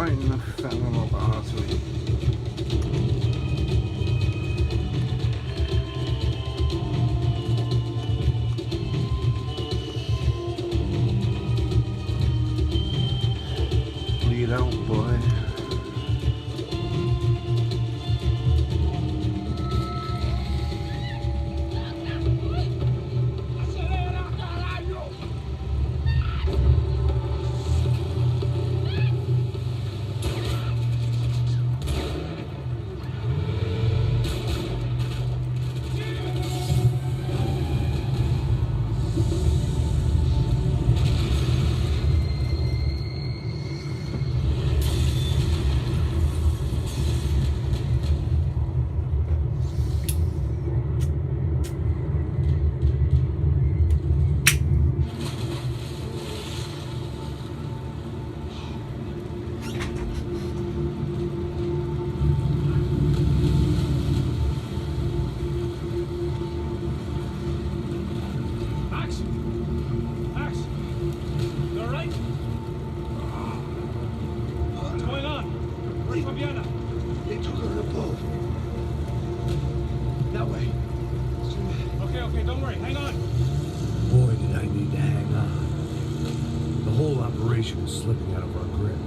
Payne stänger nog bara så. Lead out, boy. They took her in a boat. That way. Okay, don't worry. Hang on. Boy, did I need to hang on. The whole operation was slipping out of our grip.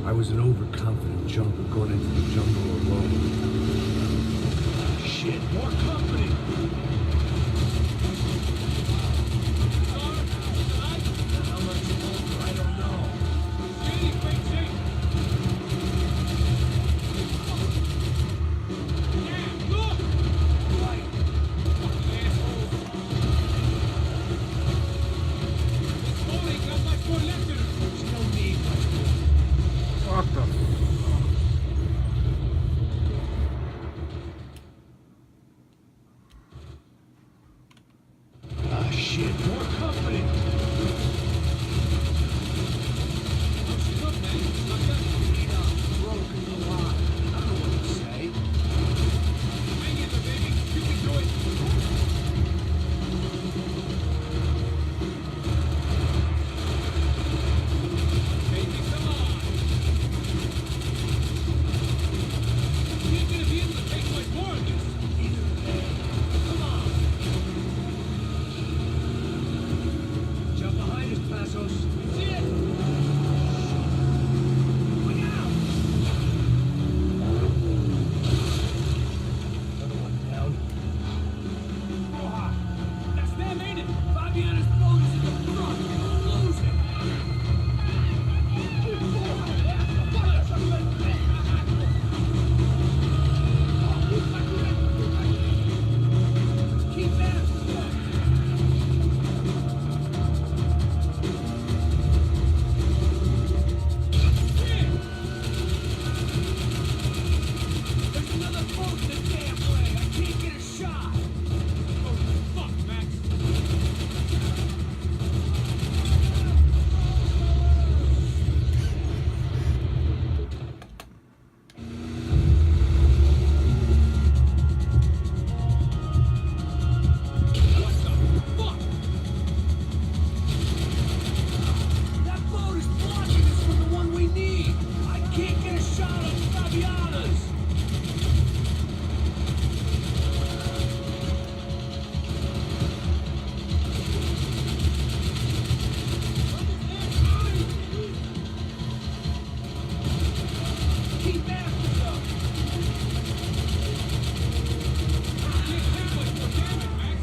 I was an overconfident junker going into the jungle alone. Shit, more company. How much longer? I don't know. What the Ah, shit, more company. Broken a lot. I don't know what to say. Hang in there, baby. You can do it. Baby, come on. You ain't gonna be able to take much more of this. Come on. Jump behind us, Passos. See it? Look out! Another one down. Roja, that's them, ain't it? Fabiana's boat is in the front. Lose it. Keep after them. There's another boat in the damn way. I can't get a shot. Oh, fuck, Max. What the fuck? That boat is blocking us from the one we need. I can't get a shot on Fabiana's. Keep after them. Can't take much more damage, Max.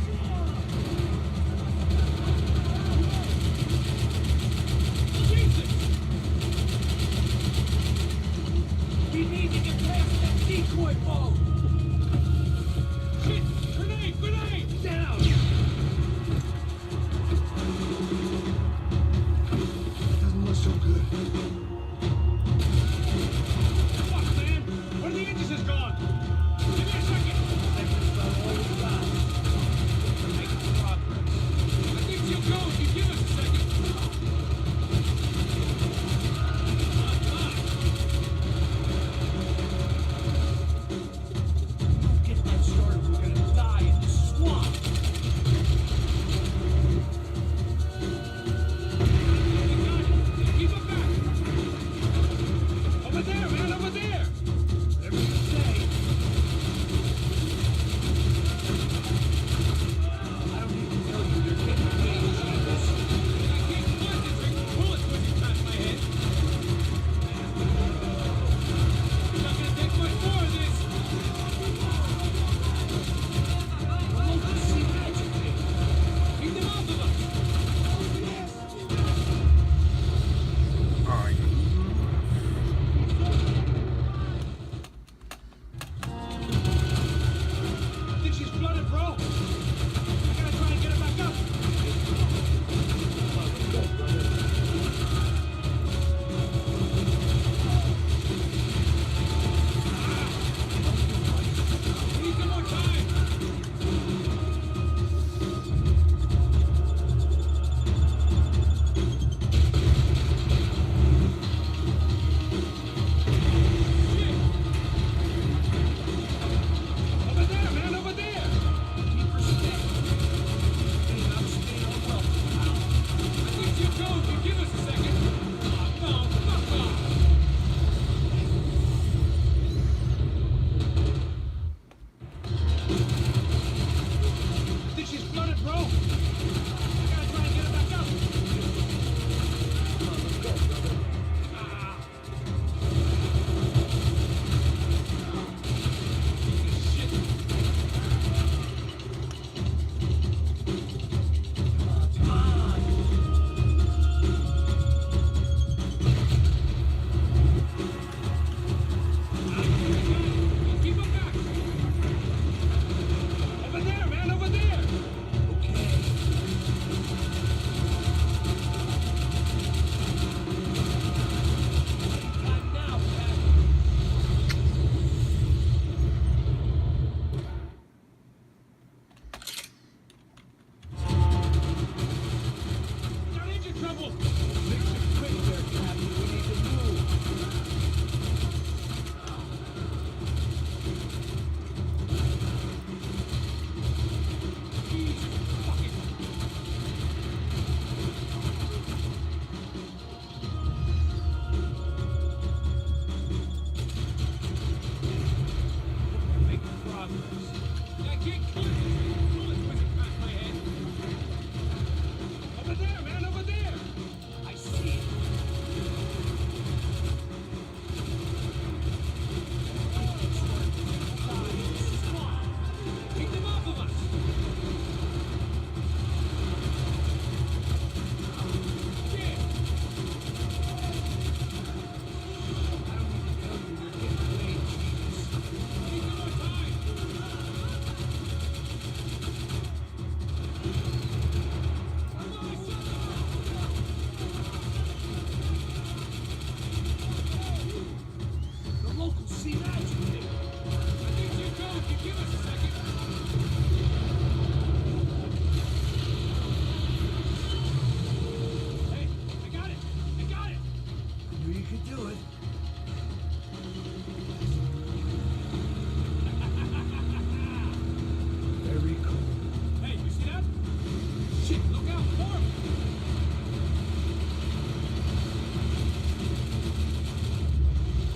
Jesus! We need to get past that decoy boat. Shit! Grenade! Grenade! Down. Doesn't look so good. Fuck, man! One of the engines is gone! Give me a second! That's about all we got. We're making progress. I think you'll go if you give us a second.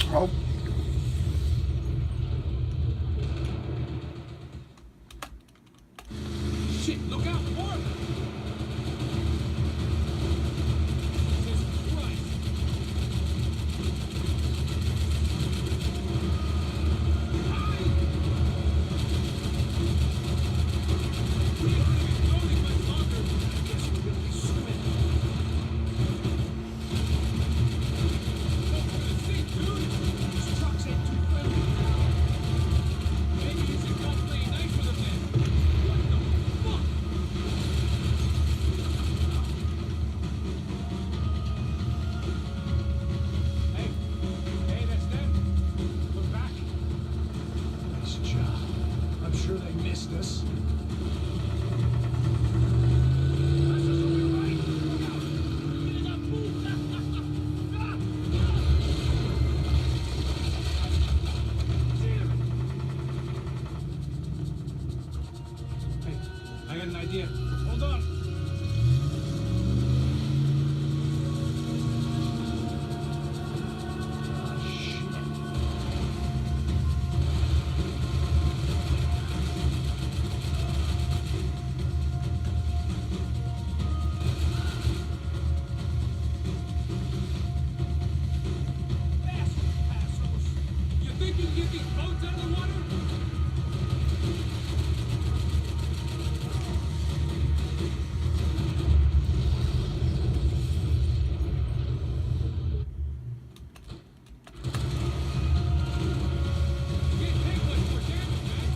Oh. Shit, look out, more of them! Jesus Christ! Hide! We aren't even going much longer. I guess we're gonna be swimming. Go for the seat, dude! These trucks ain't too friendly. Maybe you should go play nice with them then. What the fuck? Hey, hey, that's them. We're back. Nice job. I'm sure they missed us. That's just what we right. Look out. Get up, move. Damn it. Hey, I got an idea. Hold on. Ah, shit. Fast, assholes. You think you can get these boats out of the water? You can't take much more damage, man.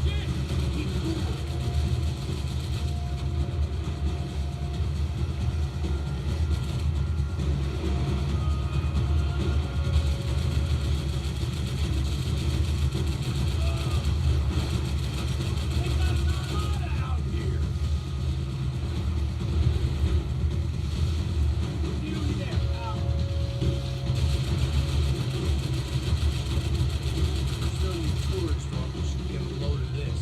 Shit! Keep cool. They got an armada out here. You there, pal. Some tourist office should get a load of this.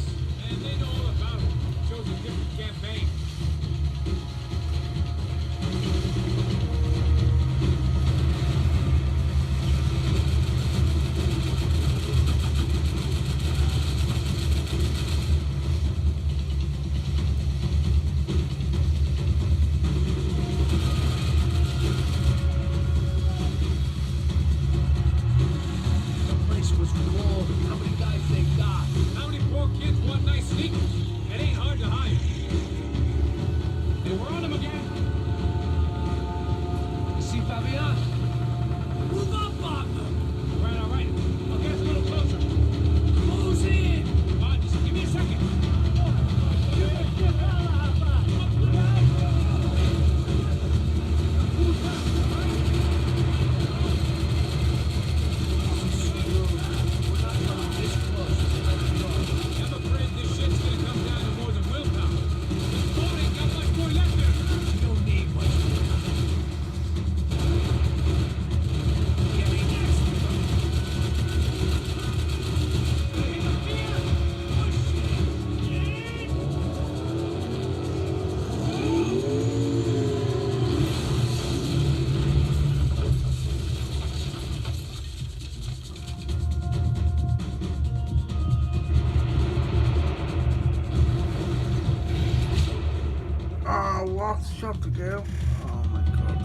And they know all about it. Shows a different campaign. The place was full. How many guys they got? How many poor kids want nice sneakers? It ain't hard to hide. Hey, we're on them again. You see Fabian? Move up on them. All right. I'll get us a little closer. Close in! Come on, just give me a second. This close. I'm afraid this shit's gonna come down to more than willpower. This boat ain't got much more left in it. You don't need much. Give me next. Hey, up here. Push it. Ah, what? Shot the girl. Oh my god.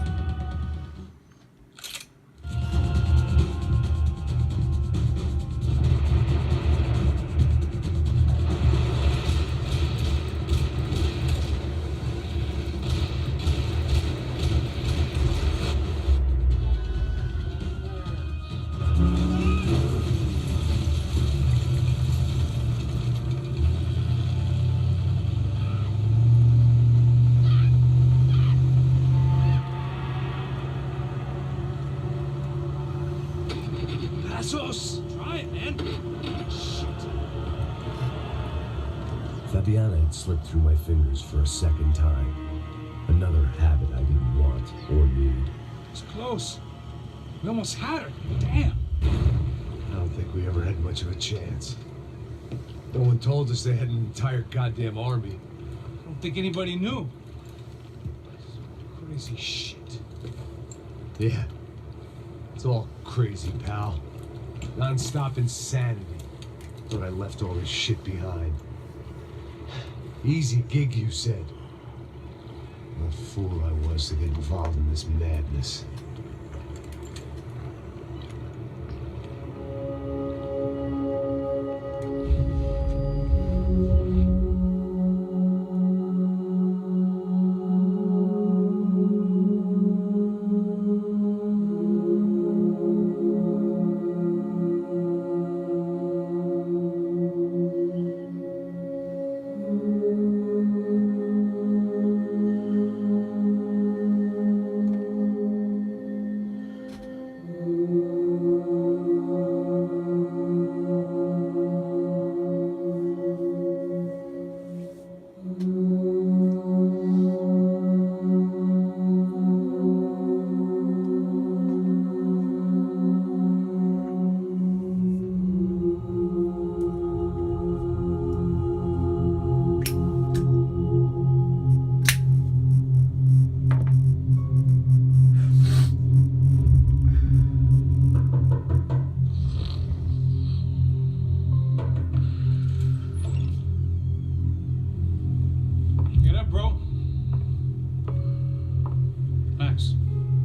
Fabiana had slipped through my fingers for a second time. Another habit I didn't want or need. It's close. We almost had her. Damn. I don't think we ever had much of a chance. No one told us they had an entire goddamn army. I don't think anybody knew. Crazy shit. Yeah. It's all crazy, pal. Non-stop insanity. Thought I left all this shit behind. Easy gig, you said. What a fool I was to get involved in this madness.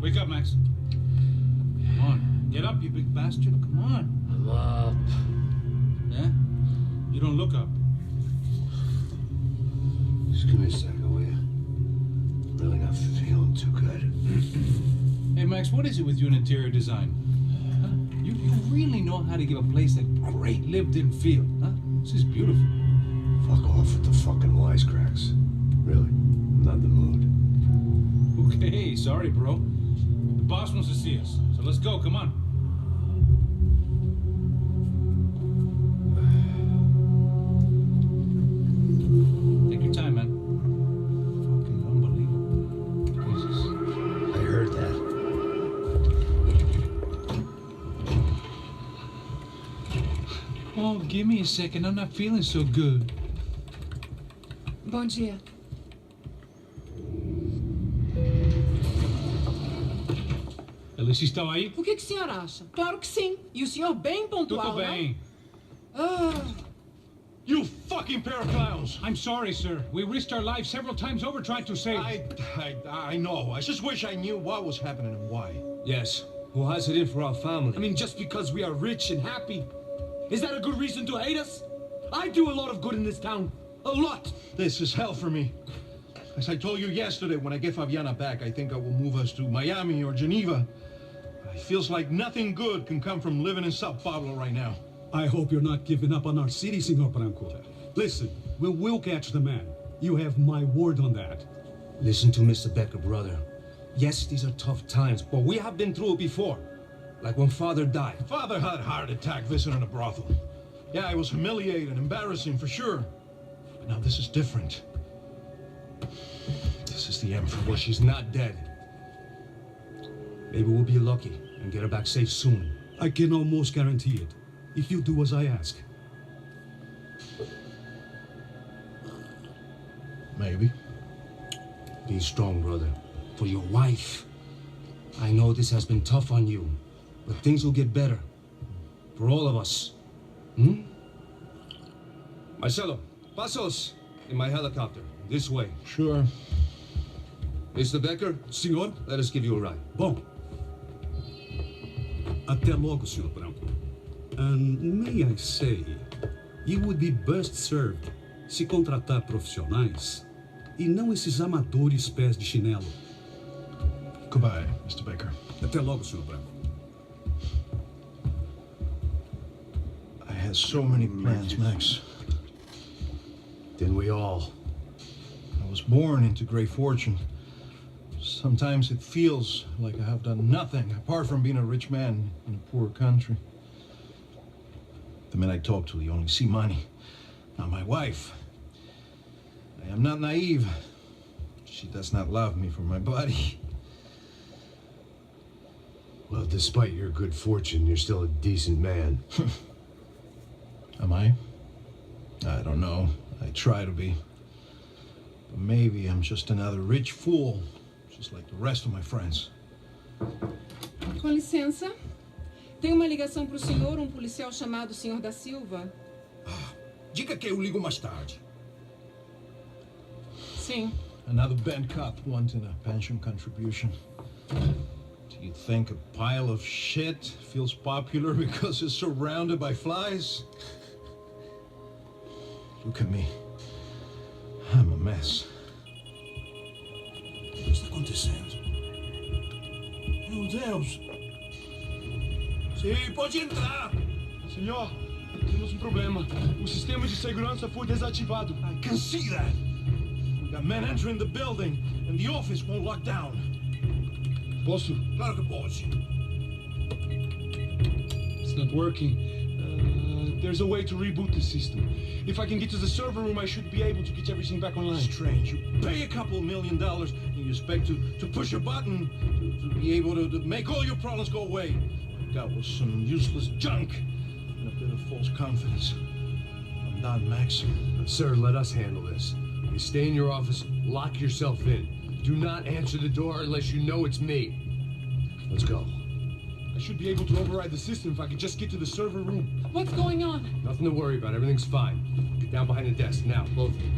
Wake up, Max. Come on. Get up, you big bastard. Come on. I'm up. Yeah? You don't look up. Just give me a second, will you? Really not feeling too good. Hey, Max, what is it with you in interior design? Huh? You really know how to give a place that great lived-in feel, huh? This is beautiful. Fuck off with the fucking wisecracks. Really, I'm not in the mood. Okay, sorry, bro. The boss wants to see us, so let's go, come on. Take your time, man. Fucking unbelievable. Jesus. I heard that. Oh, give me a second, I'm not feeling so good. Bom dia. Alice estão aí? O que o senhor acha? Claro que sim. E o senhor bem pontual, Tudo bem. não? You fucking pair of clowns! I'm sorry, sir. We risked our lives several times over trying to save... I know. I just wish I knew what was happening and why. Yes. Who has it in for our family? I mean, just because we are rich and happy, is that a good reason to hate us? I do a lot of good in this town. A lot. This is hell for me. As I told you yesterday, when I get Fabiana back, I think I will move us to Miami or Geneva. It feels like nothing good can come from living in Sao Paulo right now. I hope you're not giving up on our city, Senor Branco. Listen, we will catch the man. You have my word on that. Listen to Mr. Becker, brother. Yes, these are tough times, but we have been through it before. Like when Father died. Father had a heart attack visiting a brothel. Yeah, it was humiliating, embarrassing for sure. But now this is different. This is the end for Well, us. she's not dead. Maybe we'll be lucky and get her back safe soon. I can almost guarantee it, if you do as I ask. Maybe. Be strong, brother. For your wife. I know this has been tough on you, but things will get better. For all of us. Hmm? Marcelo, pasos in my helicopter. This way. Sure. Mr. Becker, Senhor? let us give you a ride. Bom. Até logo, Senhor Branco. And may I say, you would be best served se contratar profissionais e não esses amadores pés de chinelo. Goodbye, Mr. Baker. Até logo, Senhor Branco. I had so many plans, Max. Didn't we all? I was born into great fortune. Sometimes it feels like I have done nothing apart from being a rich man in a poor country. The men I talk to, they only see money. Now my wife, I'm not naive. She does not love me for my body. Well, despite your good fortune, you're still a decent man. Am I? I don't know. I try to be. But maybe I'm just another rich fool, just like the rest of my friends. Com licença. Tem uma ligação para o senhor, policial chamado Sr. da Silva. Diga que eu ligo mais tarde. Sim. Another band cop wanting a pension contribution. Do you think a pile of shit feels popular because it's surrounded by flies? Look at me. I'm a mess. O que está acontecendo? Meu Deus! Sim, pode entrar! Senhor, temos problema. O sistema de segurança foi desativado. I can see that. We got men entering the building, and the office won't lock down. Posso? Claro que pode. It's not working. There's a way to reboot the system. If I can get to the server room, I should be able to get everything back online. Strange. You pay a couple $1 million, and you expect to push a button to be able to make all your problems go away. What I got was some useless junk and a bit of false confidence. I'm done, Max. Sir, let us handle this. You stay in your office, lock yourself in. Do not answer the door unless you know it's me. Let's go. I should be able to override the system if I could just get to the server room. What's going on? Nothing to worry about. Everything's fine. Get down behind the desk now, both of you.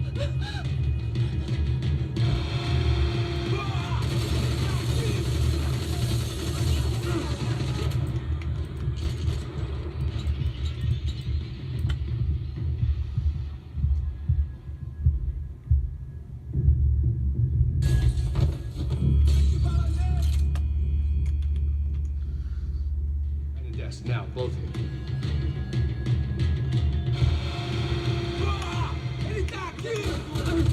Now, both of you. Ele tá aqui!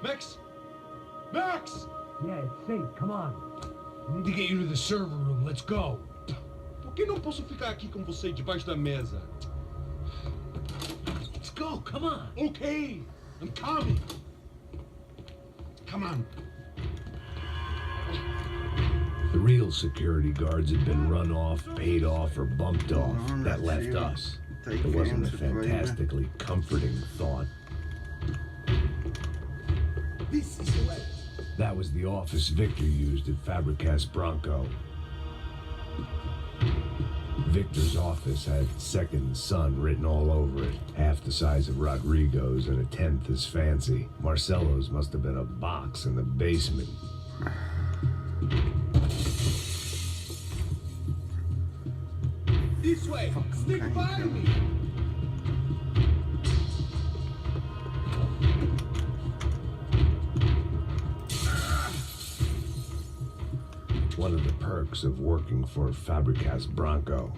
Max! Max! Yeah, it's safe. Come on. We need to get you to the server room. Let's go. Por que não posso ficar aqui com você debaixo da mesa? Let's go. Come on. Okay, I'm coming. Come on. The real security guards had been run off, paid off, or bumped off. No, That not left you. us. Take It wasn't a him to Payne. fantastically comforting thought. This is the way. That was the office Victor used at Fabricas Bronco. Victor's office had Second Son written all over it, half the size of Rodrigo's and a tenth as fancy. Marcelo's must have been a box in the basement. This way. Stick kind by of- me. One of the perks of working for Fabricas Bronco.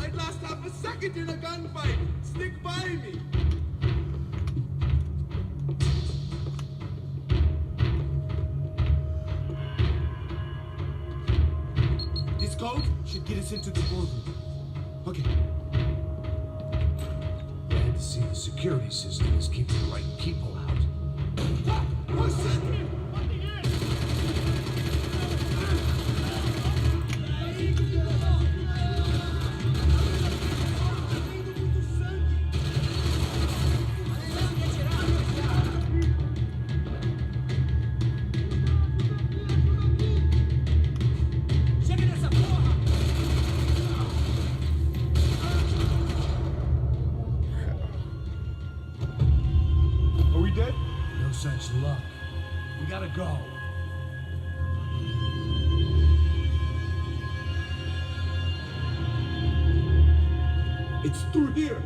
I'd last half a second in a gunfight. Stick by me. code should get us into the boardroom. Okay. Glad to see the security system is keeping the right people out. Chega nessa porra! Are we dead? No such luck. We gotta go. It's through here.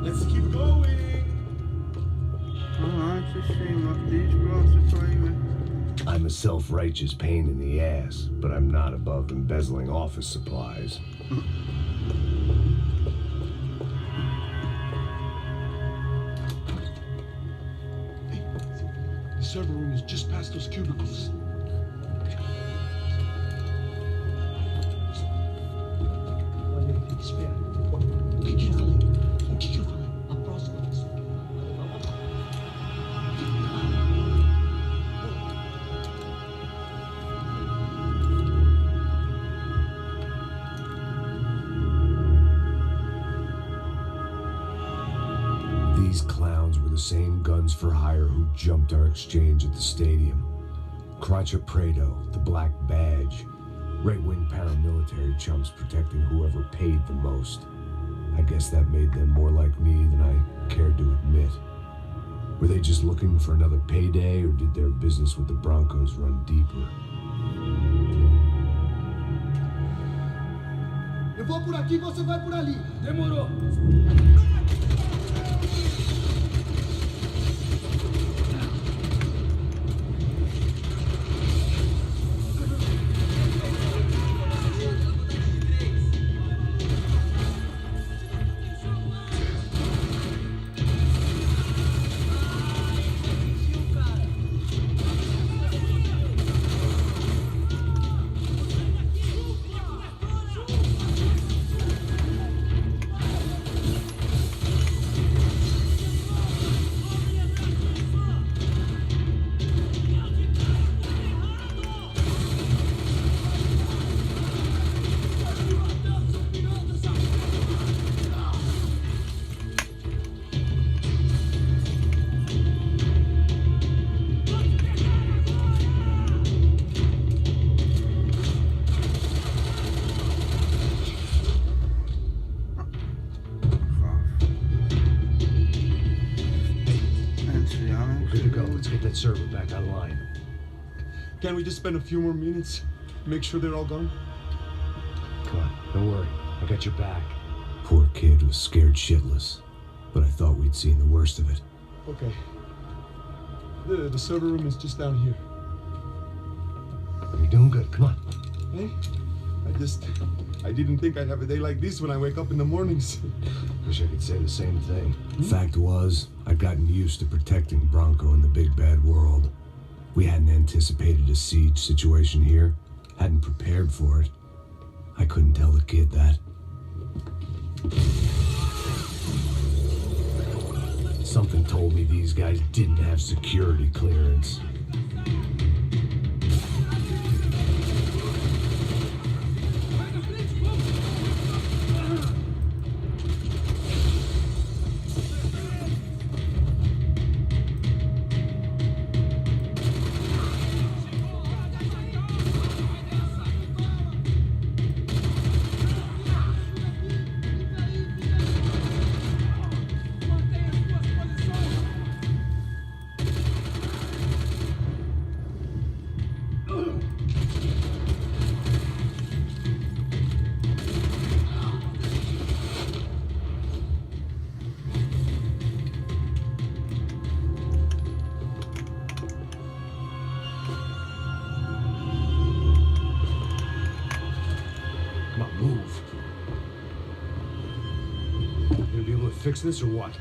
Let's keep going. Alright, just seem like these blocks are playing. I'm a self-righteous pain in the ass, but I'm not above embezzling office supplies. Hey, the server room is just past those cubicles. O que eu falei? O que eu falei? A próxima pessoa que vai levar uma bala. These clowns were the same guns for hire who jumped our exchange at the stadium. Crotcha Prado, the Black Badge. Right-wing paramilitary chumps protecting whoever paid the most. I guess that made them more like me than I cared to admit. Were they just looking for another payday, or did their business with the Broncos run deeper? Eu vou por aqui, você vai por ali. Demorou! Good to go. Let's get that server back online. Can't we just spend a few more minutes? Make sure they're all gone? Come on, don't worry. I got your back. Poor kid was scared shitless, but I thought we'd seen the worst of it. Okay. The server room is just down here. You're doing good. Come on. Hey, I didn't think I'd have a day like this when I wake up in the mornings. Wish I could say the same thing. Fact was, I'd gotten used to protecting Bronco in the big bad world. We hadn't anticipated a siege situation here, hadn't prepared for it. I couldn't tell the kid that. Something told me these guys didn't have security clearance. Fix this or what?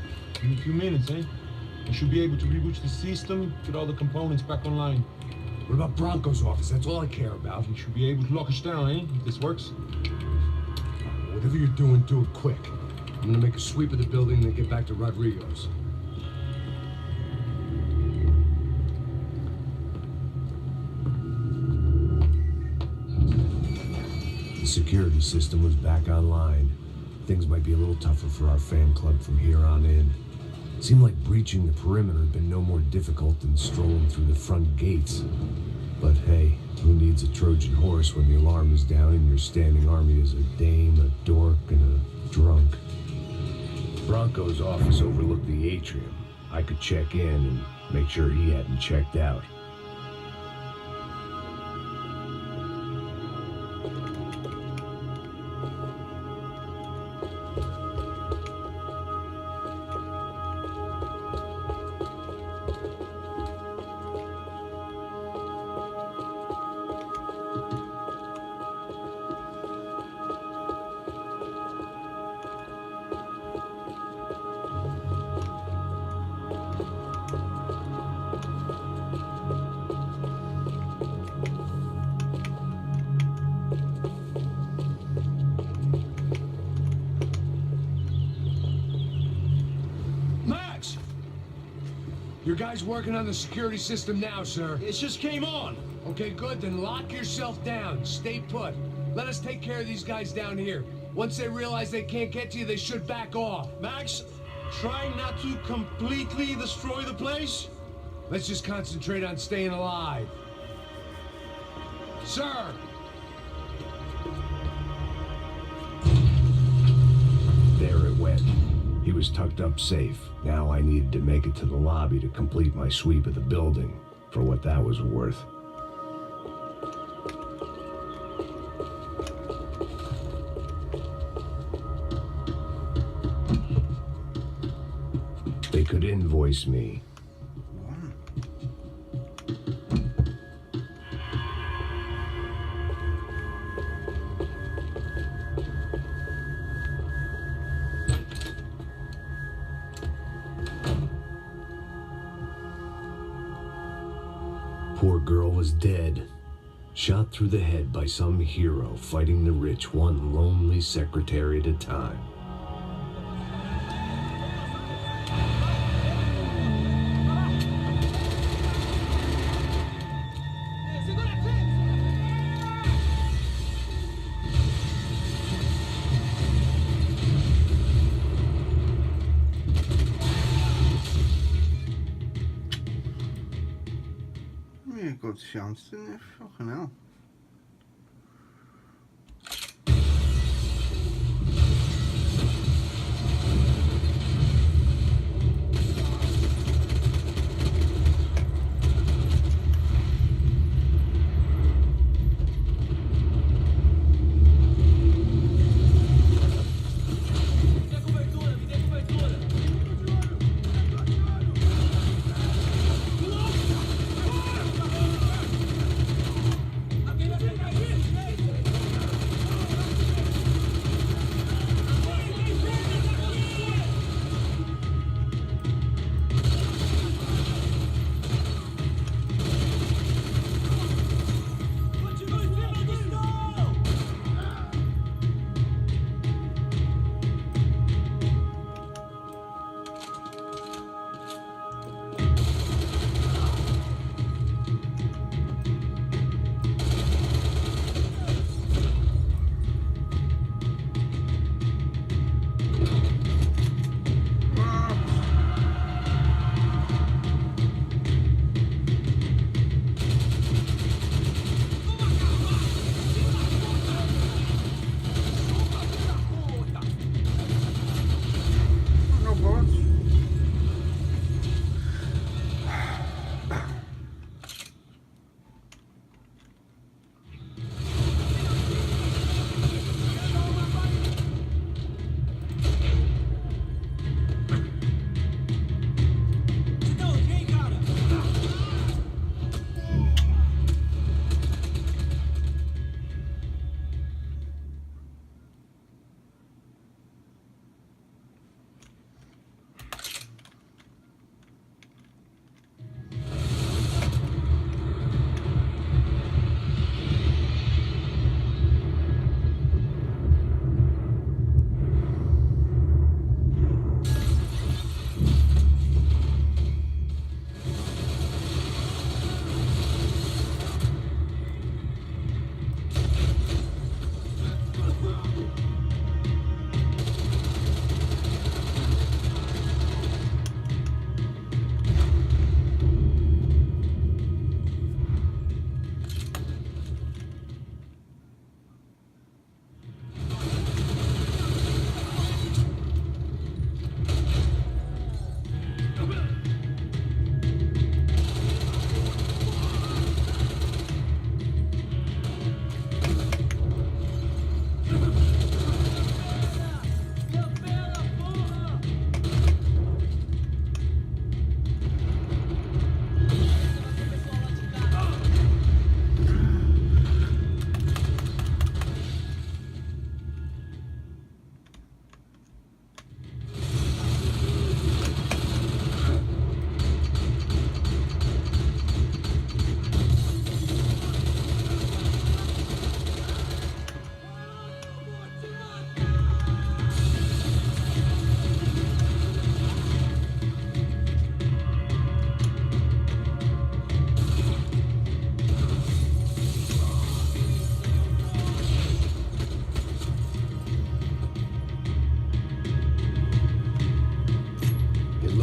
In a few minutes, eh? I should be able to reboot the system, get all the components back online. What about Bronco's office? That's all I care about. You should be able to lock us down, eh? If this works. Whatever you're doing, do it quick. I'm gonna make a sweep of the building and then get back to Rodrigo's. The security system was back online. Things might be a little tougher for our fan club from here on in. It seemed like breaching the perimeter had been no more difficult than strolling through the front gates. But hey, who needs a Trojan horse when the alarm is down and your standing army is a dame, a dork, and a drunk? Bronco's office overlooked the atrium. I could check in and make sure he hadn't checked out. Your guy's working on the security system now, sir. It just came on. Okay, good. Then lock yourself down. Stay put. Let us take care of these guys down here. Once they realize they can't get to you, they should back off. Max, try not to completely destroy the place. Let's just concentrate on staying alive. Sir! There it went. He was tucked up safe. Now I needed to make it to the lobby to complete my sweep of the building, for what that was worth. They could invoice me. Poor girl was dead, shot through the head by some hero fighting the rich one lonely secretary at a time. Meer good chance, didn't it? Fucking hell.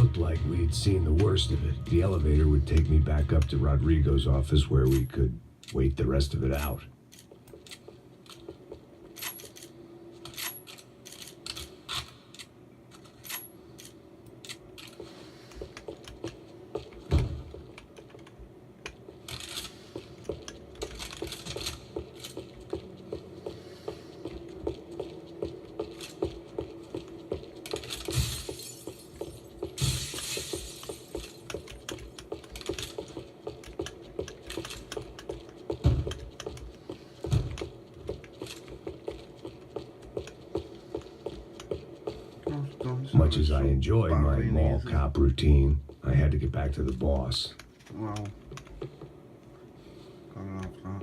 looked like we'd seen the worst of it, the elevator would take me back up to Rodrigo's office where we could wait the rest of it out. Much as I enjoy my mall cop routine, I had to get back to the boss. Wow. Coming off now.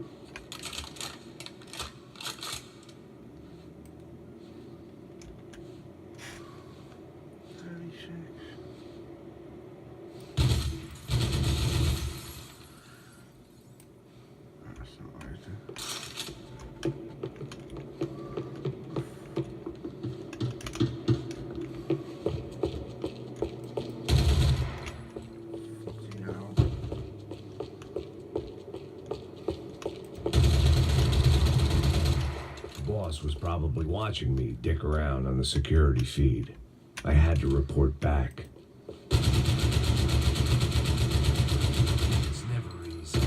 Was probably watching me dick around on the security feed. I had to report back. It's never easy.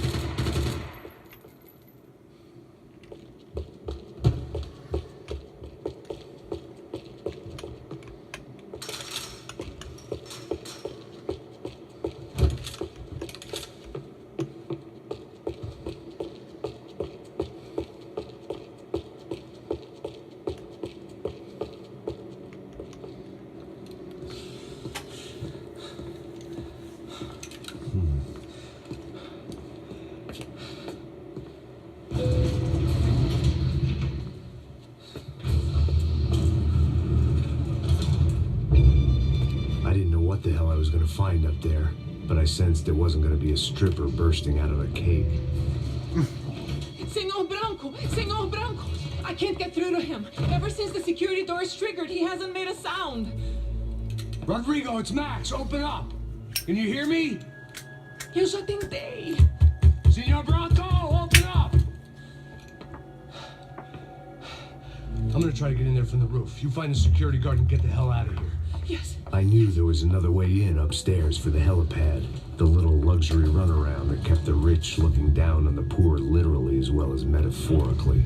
What the hell I was going to find up there, but I sensed it wasn't going to be a stripper bursting out of a cake. Senor Branco! I can't get through to him. Ever since the security door is triggered, he hasn't made a sound. Rodrigo, it's Max. Open up. Can you hear me? Eu já tentei. Senor Branco, open up. I'm going to try to get in there from the roof. You find the security guard and get the hell out of here. Yes. I knew there was another way in upstairs for the helipad, the little luxury runaround that kept the rich looking down on the poor literally as well as metaphorically.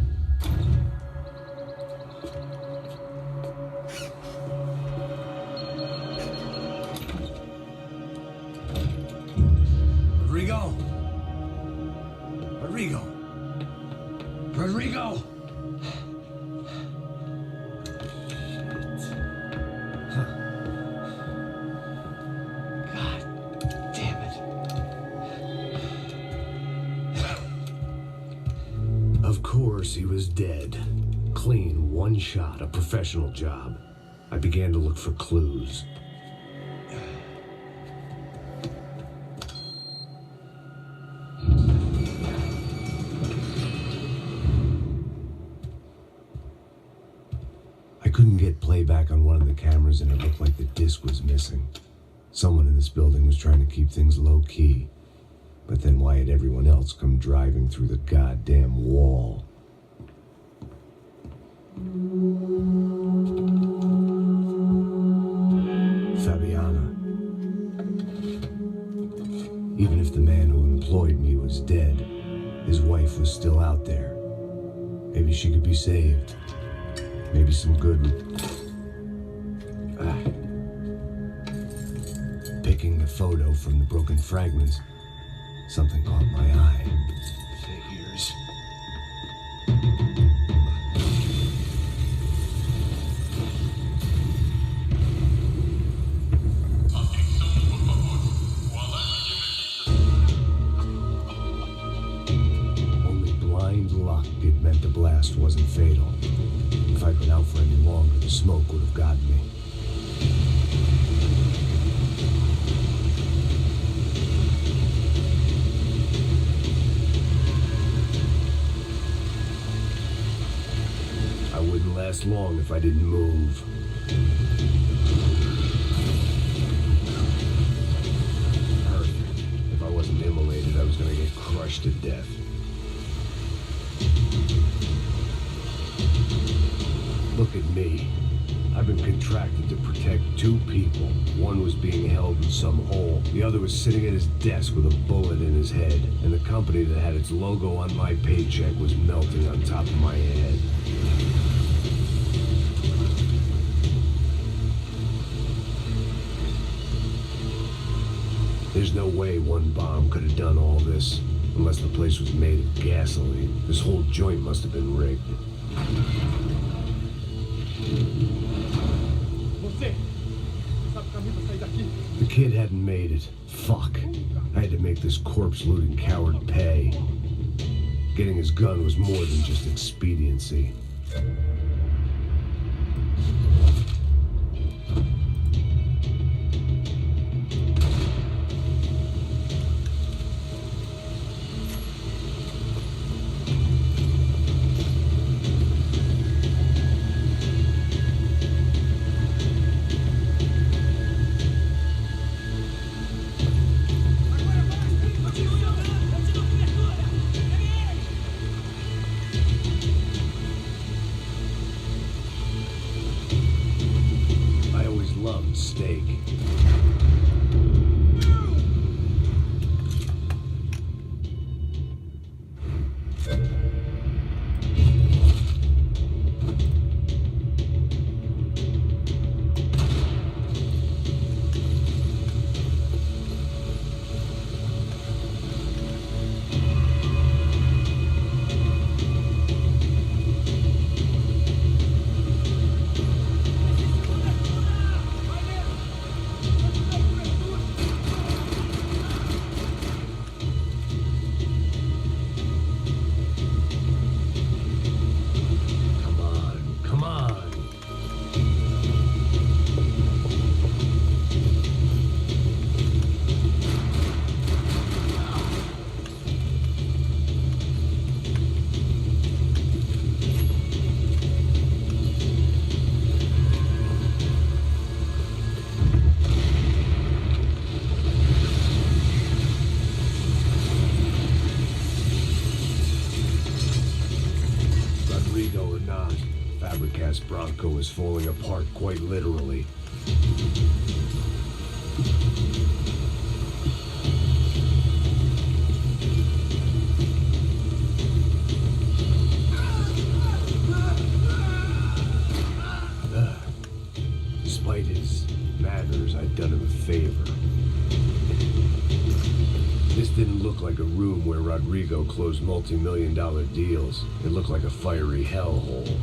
Rodrigo! Of course, he was dead. Clean, one shot, a professional job. I began to look for clues. I couldn't get playback on one of the cameras and it looked like the disc was missing. Someone in this building was trying to keep things low-key. But then why had everyone else come driving through the goddamn wall? Fabiana. Even if the man who employed me was dead, his wife was still out there. Maybe she could be saved. Maybe some good... Picking the photo from the broken fragments, something caught my eye. Figures. Only blind luck it meant the blast wasn't fatal. If I'd been out for any longer, the smoke would have gotten me. I wouldn't last long if I didn't move. to death. Look at me. I've been contracted to protect two people. One was being held in some hole. The other was sitting at his desk with a bullet in his head. And the company that had its logo on my paycheck was melting on top of my head. There's no way one bomb could have done all this. Unless the place was made of gasoline. This whole joint must have been rigged. The kid hadn't made it. Fuck. I had to make this corpse-looting coward pay. Getting his gun was more than just expediency. Loved steak. Bronco is falling apart quite literally. Despite his manners, I'd done him a favor. This didn't look like a room where Rodrigo closed multi-million-dollar deals. It looked like a fiery hellhole.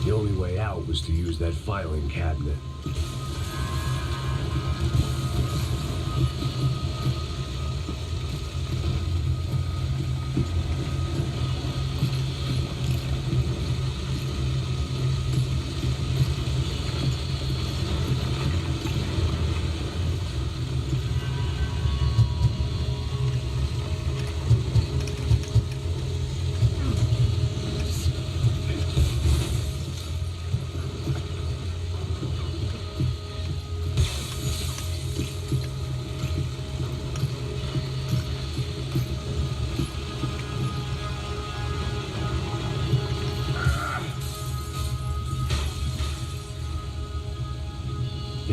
The only way out was to use that filing cabinet.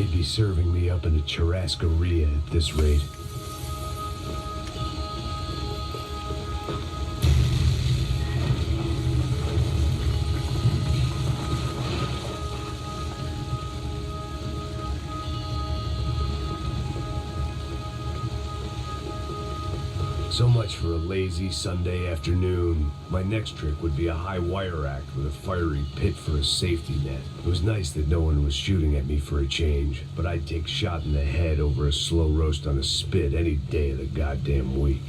They'd be serving me up in a churrascaria at this rate. So much for a lazy Sunday afternoon. My next trick would be a high wire act with a fiery pit for a safety net. It was nice that no one was shooting at me for a change, but I'd take shot in the head over a slow roast on a spit any day of the goddamn week.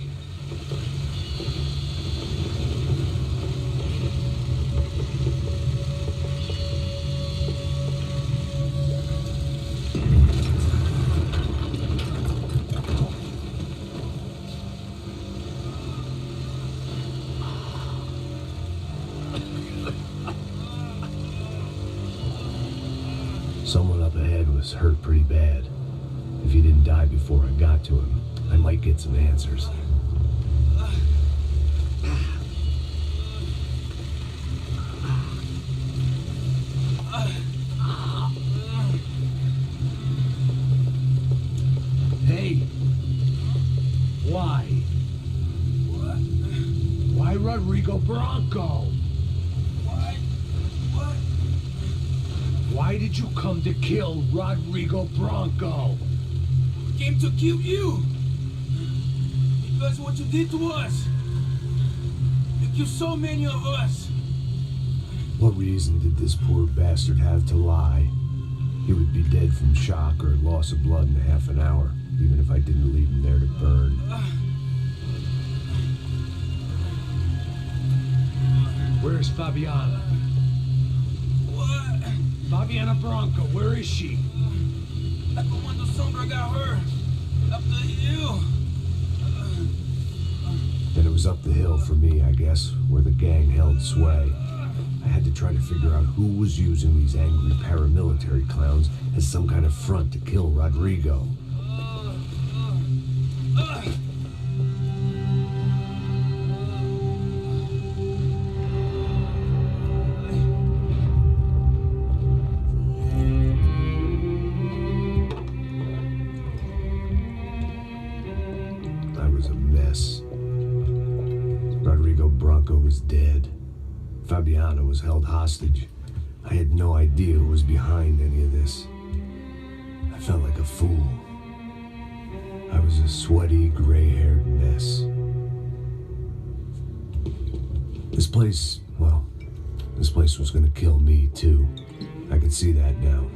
Someone up ahead was hurt pretty bad. If he didn't die before I got to him, I might get some answers. Hey! Why? Why Rodrigo Bronco? Why did you come to kill Rodrigo Bronco? We came to kill you. Because of what you did to us. You killed so many of us. What reason did this poor bastard have to lie? He would be dead from shock or loss of blood in half an hour, even if I didn't leave him there to burn. Where's Fabiana? Fabiana Bronco, where is she? When the Sombra got her, up the hill. Then it was up the hill for me, I guess, where the gang held sway. I had to try to figure out who was using these angry paramilitary clowns as some kind of front to kill Rodrigo. Rodrigo Bronco was dead. Fabiana was held hostage. I had no idea who was behind any of this. I felt like a fool. I was a sweaty, gray-haired mess. This place was gonna kill me, too. I could see that now.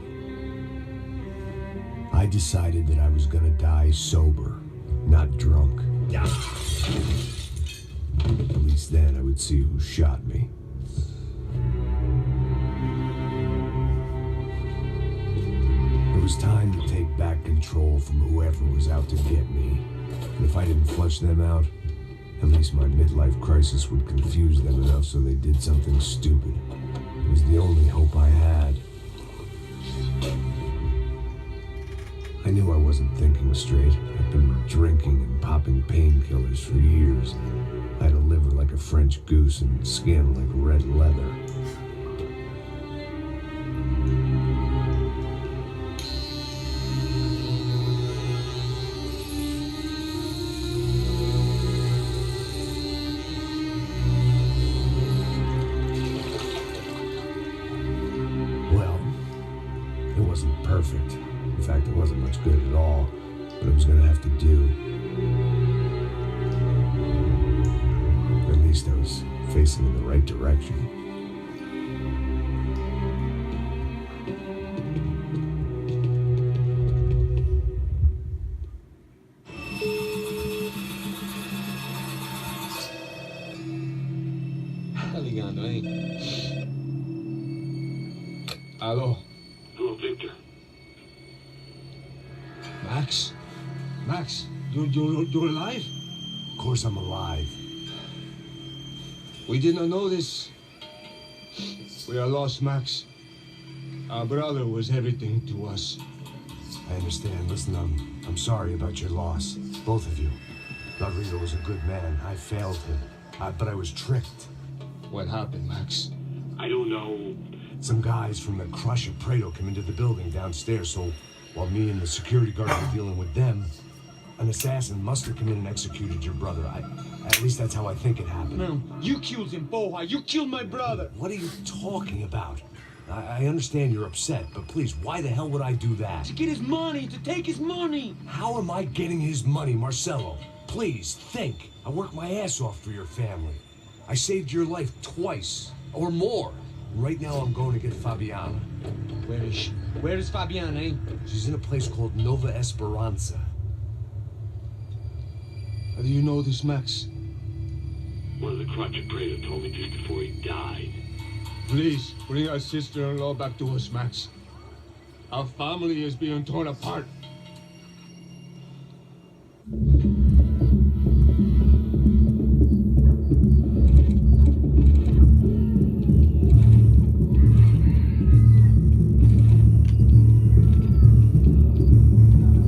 I decided that I was gonna die sober, not drunk. At least then I would see who shot me. It was time to take back control from whoever was out to get me. And if I didn't flush them out, at least my midlife crisis would confuse them enough so they did something stupid. It was the only hope I had. I knew I wasn't thinking straight. I'd been drinking and popping painkillers for years. I had a liver like a French goose and skin like red leather. Well, it wasn't perfect. In fact, it wasn't much good at all, but it was gonna have to do. At least I was facing in the right direction. Tá ligando, hein? Alô? Hello, Victor. Max? Max, you're alive? Of course I'm alive. We did not know this. We are lost, Max. Our brother was everything to us. I understand. Listen, I'm sorry about your loss. Both of you. Rodrigo was a good man. I failed him. But I was tricked. What happened, Max? I don't know. Some guys from the Crusher Prado came into the building downstairs, so While me and the security guard were dealing with them, an assassin must have come in and executed your brother. At least that's how I think it happened. No, you killed him, boy. You killed my brother. What are you talking about? I understand you're upset, but please, why the hell would I do that? To get his money, to take his money. How am I getting his money, Marcelo? Please, think. I worked my ass off for your family. I saved your life twice, or more. Right now, I'm going to get Fabiana. Where is she? Where is Fabiana, eh? She's in a place called Nova Esperanza. How do you know this, Max? One of the Crotchet Prater told me just before he died. Please, bring our sister-in-law back to us, Max. Our family is being torn apart.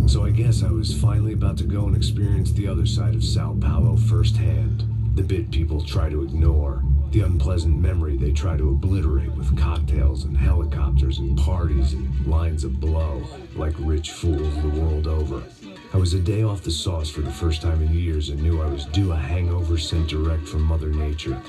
So I guess I was finally about to go and experience the other side of Sao Paulo firsthand. The bit people try to ignore. The unpleasant memory they try to obliterate with cocktails and helicopters and parties and lines of blow, like rich fools the world over. I was a day off the sauce for the first time in years and knew I was due a hangover sent direct from Mother Nature.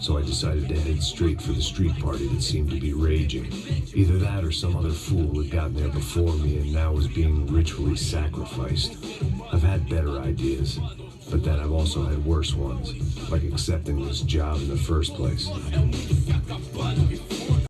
So I decided to head straight for the street party that seemed to be raging. Either that or some other fool had gotten there before me and now was being ritually sacrificed. I've had better ideas, but then I've also had worse ones, like accepting this job in the first place.